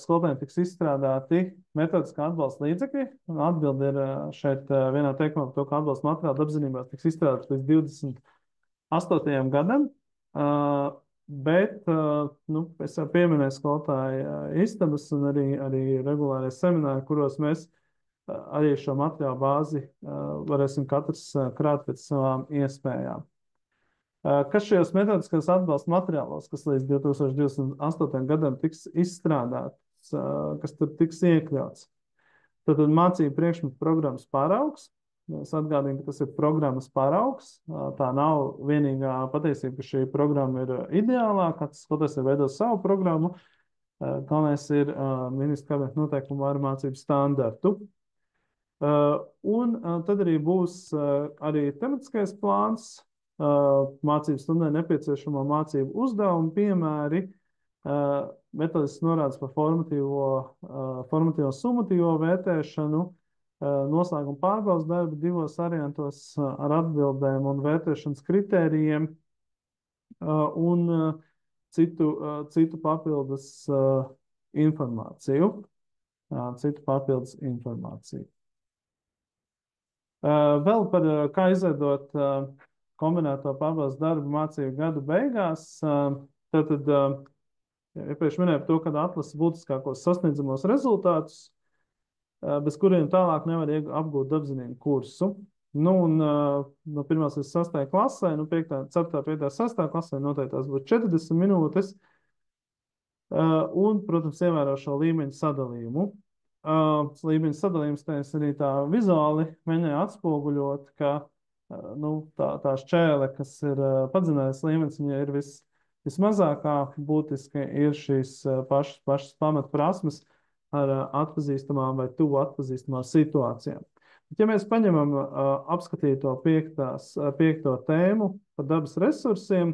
skolotājiem tiks izstrādāti metodiskā atbalsta līdzekļi? Atbilde ir šeit vienā teikumā par to, ka atbalsta materiāli dabaszinībās tiks izstrādāts līdz 28. gadam, bet nu, es jau pieminēju skolotāju istabas un arī regulārie semināri, kuros mēs arī šo materiālu bāzi varēsim katrs krāt pēc savām iespējām. Kas šajos metodiskajos atbalsta materiālos, kas līdz 2028. gadam tiks izstrādāts, kas tur tiks iekļauts? Tad mācību priekšmetu programmas paraugs. Es atgādinu, ka tas ir programmas paraugs. Tā nav vienīgā patiesība, ka šī programma ir ideālā. Katrs skolotājs ir veidojis savu programmu. Galvenais ir ministra kabineta noteikumu ar mācību standartu. Un tad arī būs arī tematiskais plāns, mācību stundai nepieciešamo mācību uzdevumu piemēri, metodisks norādes par formatīvo summatīvo vērtēšanu, noslēguma pārbaudas darbu 2 variantos ar atbildēm un vērtēšanas kritērijiem un citu papildus informāciju. Vēl par kā izveidot kombinēto pārbaudas darbu mācību gadu beigās. Tātad, iepriekš minēju par to, ka atlasa būtiskākos sasniedzamos rezultātus, bez kuriem tālāk nevar apgūt dabaszinību kursu. Nu, un no 1. līdz 6. klasē, nu, 5., 4., 5., 6. klasē noteikti tās būs 40 minūtes. Un, protams, ievēro šo līmeņu sadalījumu. Līmeņu sadalījums te es arī tā vizuāli mēģināju atspoguļot, ka nu, tā šķēle, kas ir padziļinātais līmenis, viņa ir vismazākā, būtiski ir šīs pašas pamatprasmes ar atpazīstamām vai tuvu atpazīstamām situācijām. Bet, ja mēs paņemam apskatīto 5. tēmu par dabas resursiem,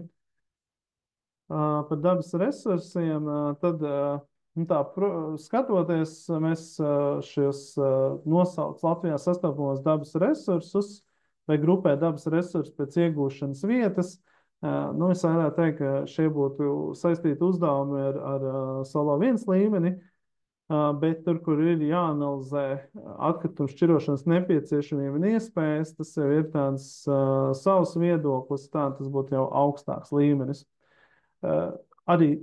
tad, nu tā, skatoties, mēs šos nosauc Latvijā sastopamos dabas resursus vai grupē dabas resursus pēc iegūšanas vietas. Nu, es varētu teikt, ka šie būtu saistīti uzdevumi ar Solo 1 līmeni, bet tur, kur ir jāanalizē atkritumu šķirošanas nepieciešamība un iespējas, tas jau ir tāds savs viedoklis, tas būtu jau augstāks līmenis. Arī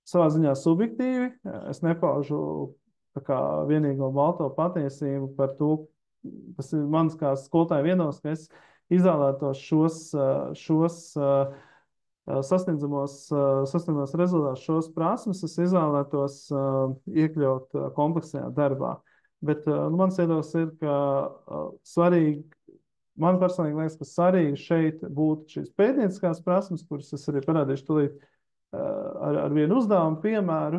savā ziņā subjektīvi. Es nepaužu tā kā vienīgo balto patiesību par to, kas ir mans kā skolotāja viedoklis, ka es izvēlētos šos sasniedzamos rezultātus, šos prasmes, es izvēlētos iekļaut kompleksajā darbā. Bet mans viedoklis ir, ka svarīgi, man personīgi liekas, ka svarīgi šeit būtu šīs pētnieciskās prasmes, kuras es arī parādīšu tūlīt ar vienu uzdevumu piemēru,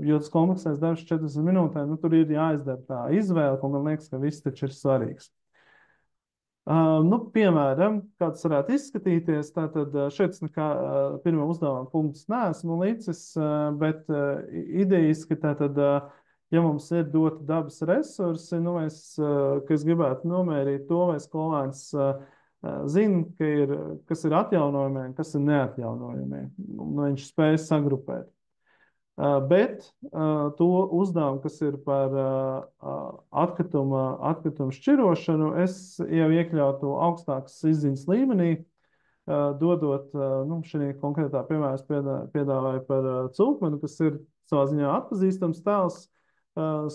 jo tas kompleksais darbs 40 minūtēm, nu, tur ir jāizdara tā izvēle, un man liekas, ka viss taču ir svarīgs. Nu, piemēram, kā tas varētu izskatīties, tātad šeit nekā pirmā uzdevuma punktus neesmu licis, bet idejiski tātad, ja mums ir doti dabas resursi, nu, ka es gribētu nomērīt to, vai skolēns zina, kas ir atjaunojamie un kas ir neatjaunojamie. Viņš spēj sagrupēt. Bet to uzdevumu, kas ir par atkritumu šķirošanu, es jau iekļautu augstākas izziņas līmenī, dodot, nu, šī konkrētā piemēra es piedāvāju par cūkmeni, kas ir savā ziņā atpazīstams tēls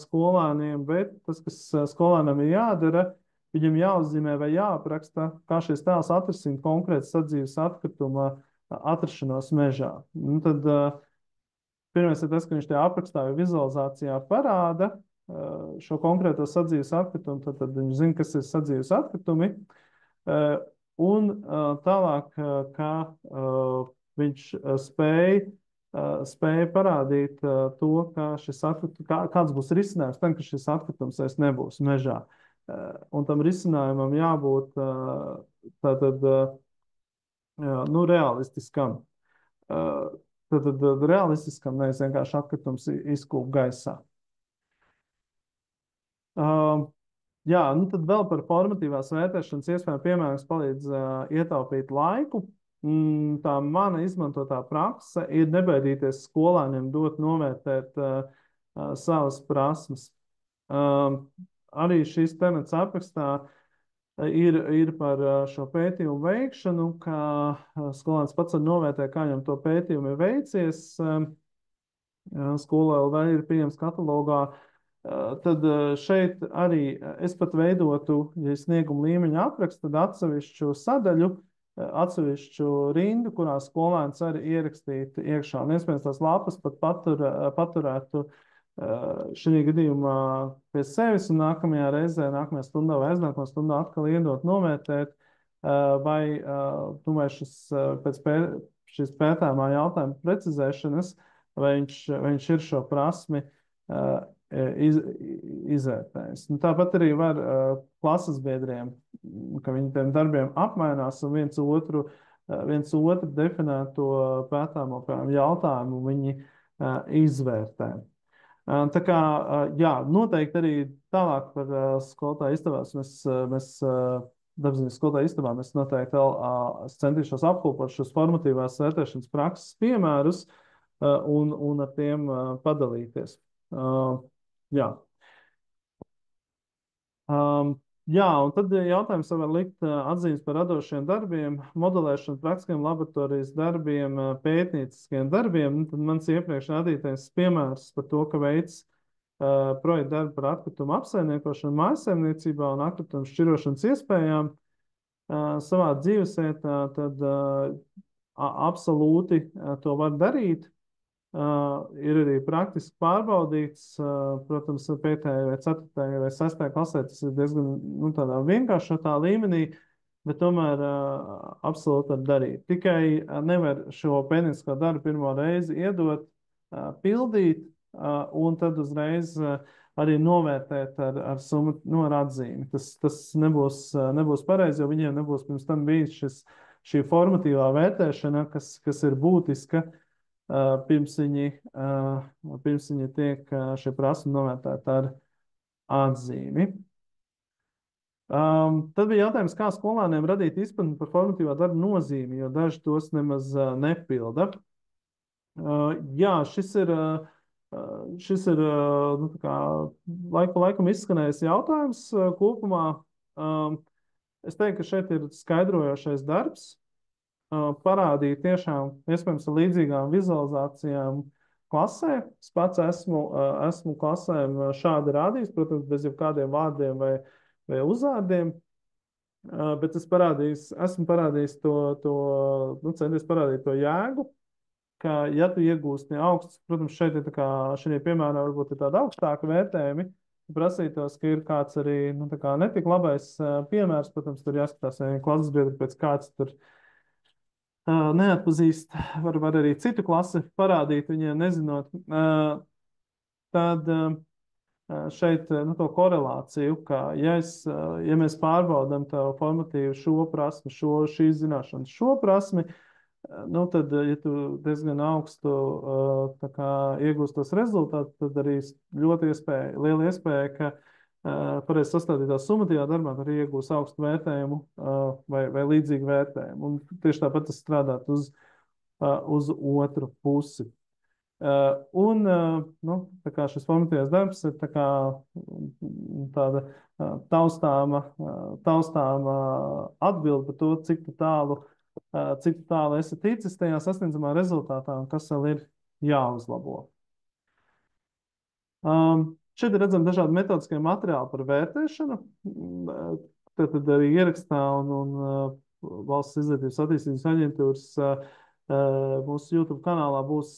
skolēniem, bet tas, kas skolēnam ir jādara, viņam jāuzzīmē vai jāapraksta, kā šis tēls atrisina konkrētas sadzīves atkrituma atrašanos mežā. Nu, tad pirmais ir tas, ka viņš tajā aprakstā vai vizualizācijā parāda šo konkrēto sadzīves atkritumu, tad viņš zina, kas ir sadzīves atkritumi, un tālāk, kā viņš spēja parādīt to, ka kāds būs risinājums tam, ka šis atkritums vairs nebūs mežā. Un tam risinājumam jābūt tātad, nu, realistiskam. Tad realistiskam, nevis vienkārši atkritums izkūp gaisā. Jā, nu tad vēl par formatīvās vērtēšanas iespējām piemēram palīdz ietaupīt laiku. Tā mana izmantotā prakse ir nebaidīties skolēniem dot novērtēt savas prasmes. Arī šīs temats aprakstā ir par šo pētījumu veikšanu, ka skolēns pats var novērtēt, kā viņam to pētījumu ir veicies. Skolā LV ir pieejams katalogā. Tad šeit arī es pat veidotu, ja snieguma līmeņa aprakstu, tad atsevišķu sadaļu, atsevišķu rindu, kurā skolēns arī ierakstīt iekšā. Un iespējams tās lapas pat paturētu šī gadījumā pie sevis un nākamajā reizē, nākamajā stundā vai aiznākamajā stundā atkal iedot novērtēt, vai šis pētāmā jautājuma precizēšanas, vai viņš ir šo prasmi izvērtējis. Nu, tāpat arī var klases biedriem, ka viņi tiem darbiem apmainās un viens otru definēto pētāmo jautājumu viņi izvērtē. Tā kā, jā, noteikti arī tālāk par skolotāju istabās mēs darbziņas skolotāju istabā mēs noteikti vēl centīšos apkopot šos formatīvās vērtēšanas prakses piemērus un ar tiem padalīties. Jā. Jā, un tad jautājums var likt atzīmes par radošiem darbiem, modelēšanu, praktiskiem laboratorijas darbiem, pētnieciskiem darbiem. Tad mans iepriekš rādītais piemērs par to, ka veids projekta darbu par atkritumu apsaimniekošanu mājsaimniecībā un atkritumu šķirošanas iespējām savā dzīvesvietā, tad absolūti to var darīt. Ir arī praktiski pārbaudīts, protams, 5. vai 4. vai 6. klasē tas ir diezgan tādā vienkāršotā līmenī, bet tomēr absolūti var darīt. Tikai nevar šo pētniecisko darbu pirmo reizi iedot, pildīt, un tad uzreiz arī novērtēt ar summu ar atzīmi. Tas nebūs pareizi, jo viņiem nebūs pirms tam bijis šī formatīvā vērtēšana, kas ir būtiska, pirms viņi tiek šie prasmi novērtēti ar atzīmi. Tad bija jautājums, kā skolēniem radīt izpratni par formatīvā darba nozīmi, jo daži tos nemaz nepilda. Jā, šis ir nu, tā kā laiku laikam izskanējis jautājums kopumā. Es teiktu, ka šeit ir skaidrojošais darbs, parādīt tiešām, iespējams, ar līdzīgām vizualizācijām klasē. Es pats esmu klasēm šādi rādījis, protams, bez jebkādiem vārdiem vai uzvārdiem, bet esmu parādījis centies parādīt to jēgu, ka, ja tu iegūsti augstus, protams, šeit ir tā kā, šajā piemērā varbūt ir tāda augstāka vērtējumi, prasītos, ka ir kāds arī, netik labais piemērs, protams, tur jāskatās, ja klases biedri pēc kāds tur neatpazīst, var arī citu klasi parādīt, viņiem nezinot, tad šeit to korelāciju, ka ja mēs pārbaudam to formatīvu šo prasmi, šīs zināšanas, šo prasmi, tad, ja tu diezgan augstu iegūst tos rezultātus, tad arī liela iespēja, ka pareizi sastādītā summatīvā darbā arī iegūs augstu vērtējumu vai līdzīgu vērtējumu. Un tieši tāpat tas strādāt uz otru pusi. Tā kā šis formatīvais darbs ir tāda taustāma atbilde par to, cik tālu esi ticis tajā sasniedzamā rezultātā un kas vēl ir jāuzlabo. Šeit ir redzami dažādi metodiskie materiāli par vērtēšanu. Tad arī ierakstā un Valsts izglītības attīstības aģentūras mūsu YouTube kanālā būs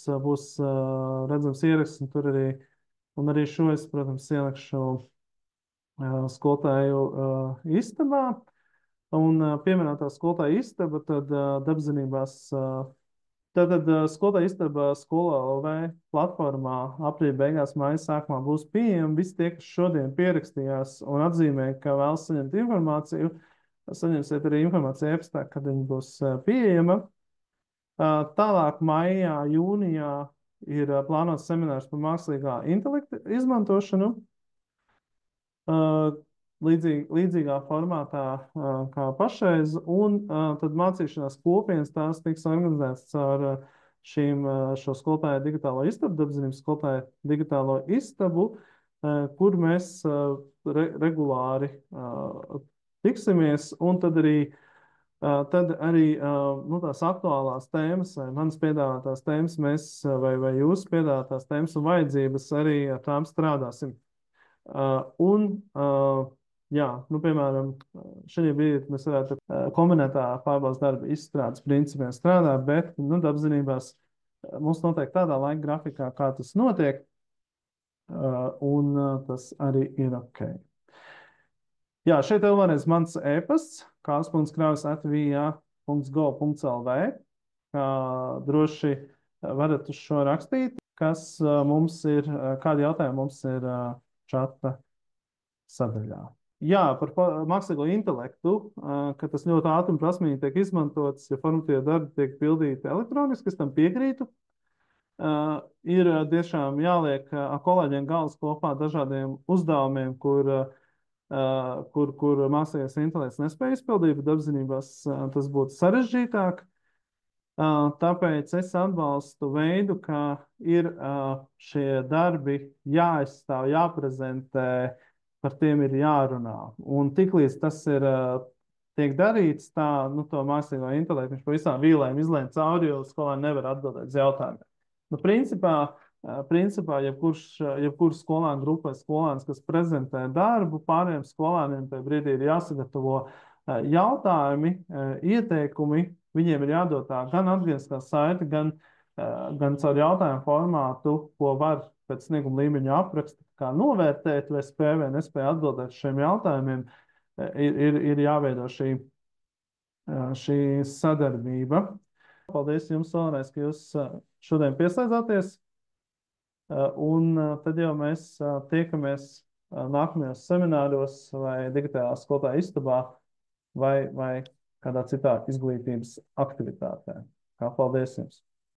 redzams ieraksts, un arī šo es, protams, ielikšu skolotāju istabā. Un pieminētā skolotāja istaba, tad dabzinībās, tātad skolotāja istaba Skola LV platformā aprīļa beigās, māja sākumā būs pieejama. Visi tie, kas šodien pierakstījās un atzīmē, ka vēlas saņemt informāciju, saņemsiet arī informāciju e-pastā, kad viņa būs pieejama. Tālāk maijā, jūnijā ir plānots seminārs par mākslīgā intelekta izmantošanu. Līdzīgā formātā kā pašreiz, un tad mācīšanās kopienas tās tiks organizētas caur šo skolotāju digitālo istabu, dabzinības skolotāju digitālo istabu, kur mēs regulāri tiksimies, un tad arī tās aktuālās tēmas vai manas piedāvātās tēmas vai jūsu piedāvātās tēmas un vajadzības arī ar tām strādāsim. Piemēram, šajā brīdī mēs varētu kombinētā pārbaudas darba izstrādes principiem strādāt, bet dabzinībās mums noteikti tādā laika grafikā, kā tas notiek, un tas arī ir ok. Jā, šeit vēl vienreiz mans e-pasts, kāls.kraus@via.gov.lv. Droši varat uz šo rakstīt, kas mums ir, kādi jautājumi mums ir čata sadaļā. Jā, par mākslīgo intelektu, ka tas ļoti ātri un prasmīgi tiek izmantots, ja formatīvie darbi tiek pildīti elektroniski, es tam piekrītu. Ir tiešām jāliek kolēģiem galvas kopā dažādiem uzdevumiem, kur mākslīgais intelekts nespēja izpildīt, bet apzinībās tas būtu sarežģītāk. Tāpēc es atbalstu veidu, ka ir šie darbi jāizstāv, jāprezentē, par tiem ir jārunā. Un tiklīdz tas tiek darīts, to mākslīgo intelektu viņš pavisam vīlēm izlēma cauri, jo skolēni nevar atbildēt uz jautājumiem. Principā Principā, jebkurš skolēnu grupai skolēns, kas prezentē darbu pārējiem skolēniem, tajā brīdī ir jāsagatavo jautājumi, ieteikumi. Viņiem ir jādod tā gan atgrieztā saite, gan caur jautājumu formātu, ko var pēc snieguma līmeņa apraksta, kā novērtēt, vai spēja vai nespēja atbildēt šiem jautājumiem. Ir jāveido šī sadarbība. Paldies jums vēlreiz, ka jūs šodien pieslēdzāties. Un tad jau mēs tiekamies nākamajos semināros vai digitālā skolotāja istabā vai kādā citā izglītības aktivitātē. Kā paldies jums!